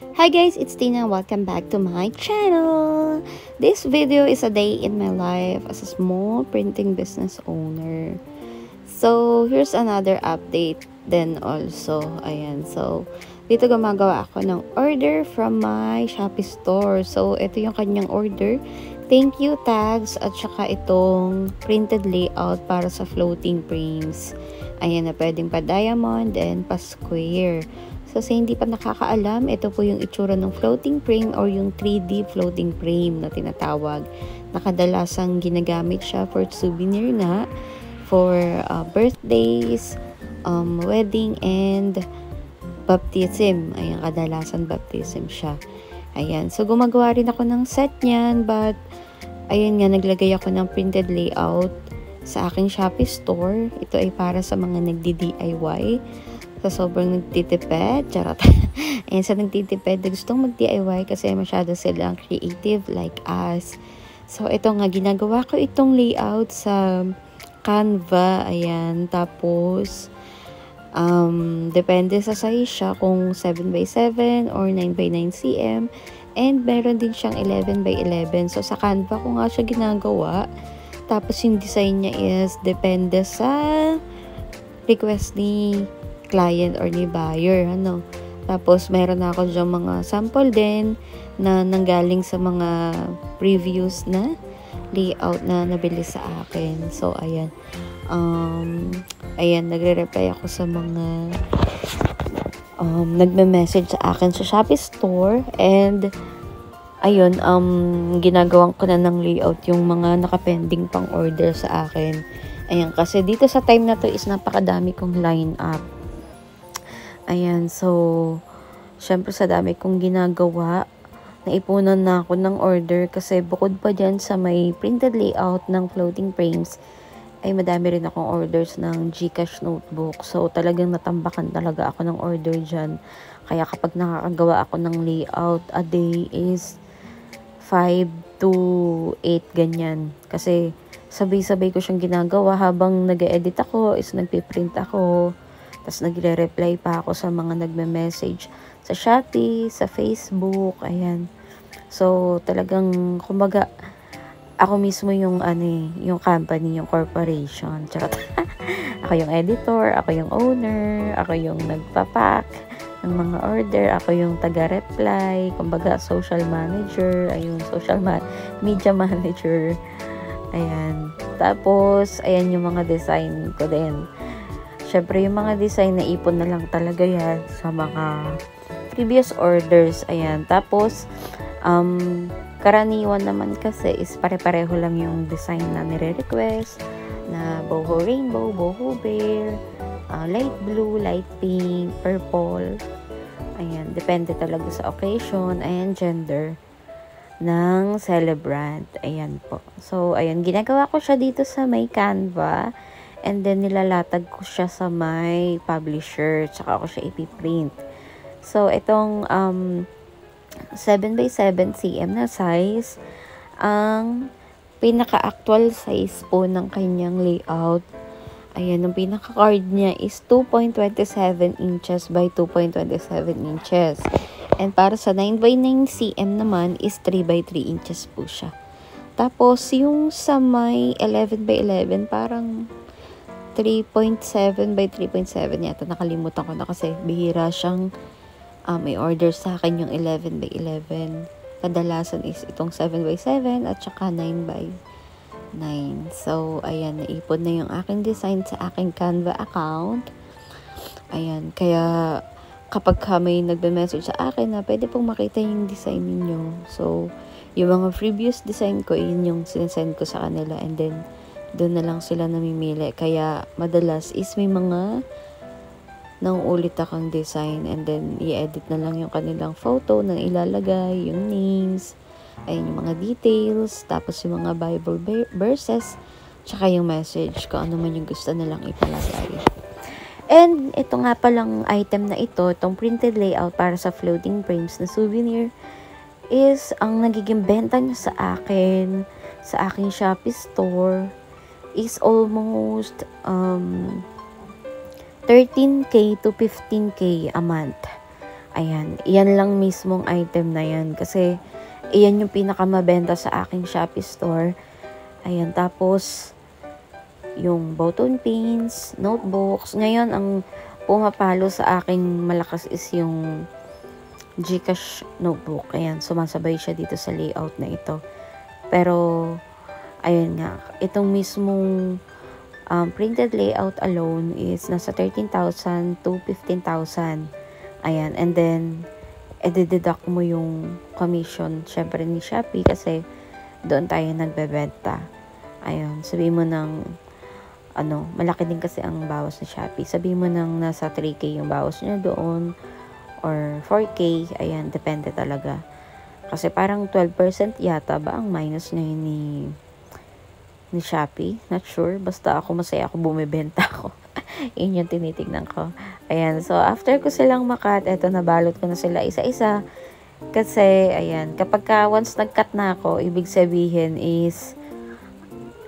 Hi guys, it's Tina. Welcome back to my channel. This video is a day in my life as a small printing business owner. So, here's another update then also. Ayan. So, dito gumagawa ako ng order from my Shopee store. So, ito yung kanyang order. Thank you tags at saka itong printed layout para sa floating frames. Ayan na pwedeng pa diamond and pa square. So, sa hindi pa nakakaalam, ito po yung itsura ng floating frame or yung 3D floating frame na tinatawag. Nakadalasang ginagamit siya for souvenir nga, for birthdays, wedding, and baptism. Ayan, kadalasan baptism siya. Ayan, so gumagawa rin ako ng set niyan, but ayun nga, naglagay ako ng printed layout sa aking Shopee store. Ito ay para sa mga nagdi-DIY. Sa sobrang nagtitipid, charot. Ayan, sa nagtitipid, gustong mag-DIY kasi masyado silang creative like us. So, ito nga, ginagawa ko itong layout sa Canva. Ayan, tapos, depende sa size siya kung 7x7 or 9x9 cm. And meron din siyang 11x11. So, sa Canva ko nga siya ginagawa. Tapos, yung design niya is depende sa request ni client or ni buyer, ano. Tapos, meron na ako dyan mga sample din na nanggaling sa mga previews na layout na nabili sa akin. So, ayan. Ayan, nagre-reply ako sa mga nagme-message sa akin sa Shopee store. And, ayun, ginagawan ko na ng layout yung mga nakapending pang order sa akin. Ayan, kasi dito sa time na to is napakadami kong line up. Ayan, so, syempre sa dami kong ginagawa, naipunan na ako ng order kasi bukod pa dyan sa may printed layout ng floating frames, ay madami rin akong orders ng GCash notebook. So, talagang natambakan talaga ako ng order dyan. Kaya kapag nakakagawa ako ng layout a day is 5 to 8 ganyan. Kasi sabay-sabay ko siyang ginagawa habang nag-edit ako, is nagpiprint ako. Tapos nagre-reply pa ako sa mga nagme-message sa Shopee, sa Facebook, ayan. So, talagang, kumbaga, ako mismo yung, yung company, yung corporation. Charot. Ako yung editor, ako yung owner, ako yung nagpapack ng mga order, ako yung taga-reply, kumbaga, social manager, ayun, media manager, ayan. Tapos, ayan yung mga design ko din. Syempre, yung mga design na ipon na lang talaga yan sa mga previous orders. Ayan. Tapos, karaniwan naman kasi is pare-pareho lang yung design na nire-request. Na boho rainbow, boho bear, light blue, light pink, purple. Ayan. Depende talaga sa occasion and gender ng celebrant. Ayan po. So, ayan. Ginagawa ko siya dito sa may Canva. And then, nilalatag ko siya sa my publisher. Tsaka ako siya ipiprint. So, itong 7x7 cm na size, ang pinaka-actual size po ng kanyang layout. Ayan, ang pinaka-card niya is 2.27 inches by 2.27 inches. And para sa 9x9 cm naman is 3x3 inches po siya. Tapos, yung sa may 11x11, parang 3.7 by 3.7 yata. Nakalimutan ko na kasi bihira siyang may order sa akin yung 11 by 11. Kadalasan is itong 7 by 7 at saka 9 by 9. So, ayan, naipon na yung aking design sa aking Canva account. Ayan, kaya kapag may nagbe-message sa akin na pwede pong makita yung design ninyo. So, yung mga previous design ko, yun yung sinesend ko sa kanila, and then doon na lang sila namimili. Kaya, madalas is may mga nauulit akong design, and then i-edit na lang yung kanilang photo na ilalagay, yung names, ayun, yung mga details, tapos yung mga Bible verses, tsaka yung message, kung ano man yung gusto nilang ipalagay. And, ito nga palang item na ito, itong printed layout para sa floating frames na souvenir, is ang nagiging benta niya sa akin, sa aking Shopee store, is almost 13K to 15K a month. Ayan, iyan lang mismong item na yan. Kasi, iyan yung pinakamabenta sa aking Shopee store. Ayan, tapos, yung button pins, notebooks. Ngayon, ang pumapalo sa aking malakas is yung Gcash notebook. Ayan, sumasabay siya dito sa layout na ito. Pero, ayun nga, itong mismong printed layout alone is nasa 13,000 to 15,000. Ayan, and then, edi-deduct mo yung commission, syempre ni Shopee, kasi doon tayo nagbebenta. Ayun, sabihin mo ng, malaki din kasi ang bawas ni Shopee. Sabihin mo ng nasa 3K yung bawas niya doon, or 4K, ayan, depende talaga. Kasi parang 12% yata ba ang minus ngayon ni Shopee? Not sure. Basta ako masaya ako, bumibenta ako. Yun yung tinitignan ko. Ayan, so after ko silang makat, eto, nabalot ko na sila isa-isa. Kasi, ayan, kapag once nag-cut na ako, ibig sabihin is,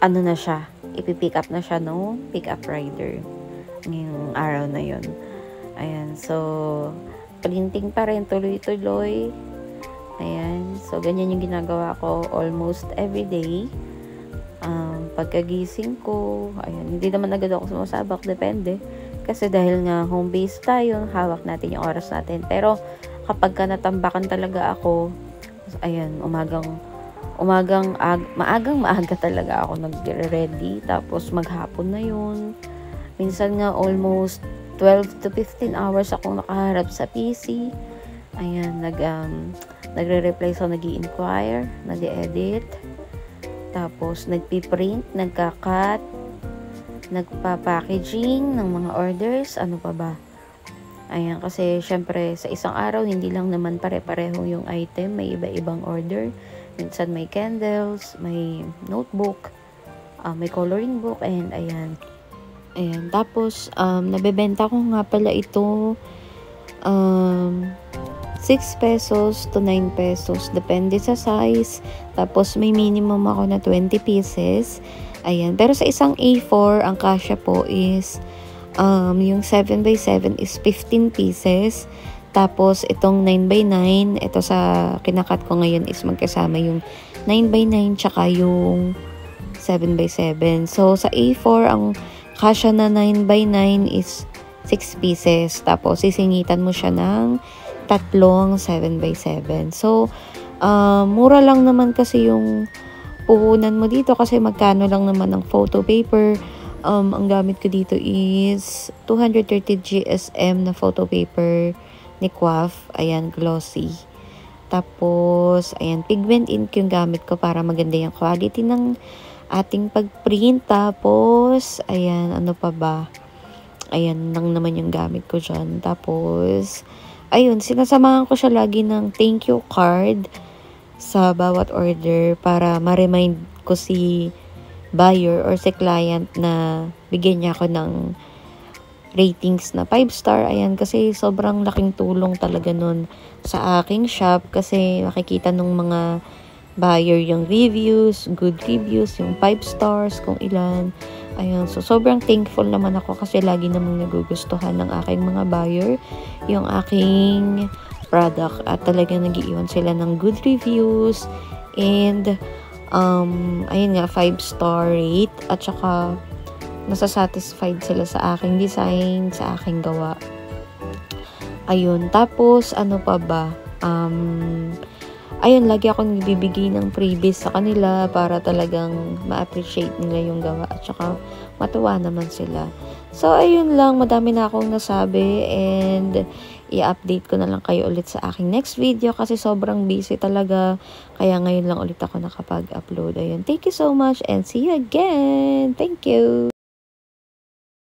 na siya, ipipick up na siya, no? Pick up rider. Ngayong araw na yun. Ayan, so, printing pa rin, tuloy-tuloy. Ayan, so, ganyan yung ginagawa ko almost every day. Pagkagising ko, ayan, hindi naman agad ako sumasabak, depende. Kasi dahil nga home base tayo, hawak natin yung oras natin. Pero kapag ka natambakan talaga ako, ayan, maaga talaga ako nagre-ready. Tapos maghapon na yun. Minsan nga almost 12 to 15 hours akong nakaharap sa PC. Ayan, nagre-reply, so nag-i-inquire, nag-edit. Tapos, nagpiprint, nagka-cut, nagpa-packaging ng mga orders, ano pa ba? Ayan, kasi syempre sa isang araw, hindi lang naman pare-pareho yung item, may iba-ibang order. Minsan may candles, may notebook, may coloring book, and ayan. Ayan, tapos, nabebenta ko nga pala ito, 6 pesos to 9 pesos. Depende sa size. Tapos, may minimum ako na 20 pieces. Ayan. Pero sa isang A4, ang kasya po is, yung 7x7 is 15 pieces. Tapos, itong 9x9, ito sa kinakat ko ngayon is magkasama yung 9x9 tsaka yung 7x7. So, sa A4, ang kasya na 9x9 is 6 pieces. Tapos, sisingitan mo siya ng tatlong 7x7. So, mura lang naman kasi yung puhunan mo dito kasi magkano lang naman ang photo paper. Ang gamit ko dito is 230 GSM na photo paper ni Quaff. Ayan, glossy. Tapos, ayan, pigment ink yung gamit ko para maganda yung quality ng ating pag-print. Tapos, ayan, ano pa ba? Ayan lang naman yung gamit ko dyan. Tapos, ayun, sinasamahan ko siya lagi ng thank you card sa bawat order para ma-remind ko si buyer or si client na bigyan niya ako ng ratings na 5 star. Ayan, kasi sobrang laking tulong talaga nun sa aking shop kasi makikita nung mga buyer yung reviews, good reviews, yung 5 stars, kung ilan. Ayun, so sobrang thankful naman ako kasi lagi namang nagugustuhan ng aking mga buyer yung aking product at talagang nag-iwan sila ng good reviews and ayun nga, 5 star rate at saka nasasatisfied sila sa aking design, sa aking gawa. Ayun, tapos ano pa ba? Ayun, lagi akong nagbibigay ng freebies sa kanila para talagang ma-appreciate nila yung gawa at saka matuwa naman sila. So, ayun lang. Madami na akong nasabi and i-update ko na lang kayo ulit sa aking next video kasi sobrang busy talaga. Kaya ngayon lang ulit ako nakapag-upload. Ayun, thank you so much and see you again. Thank you!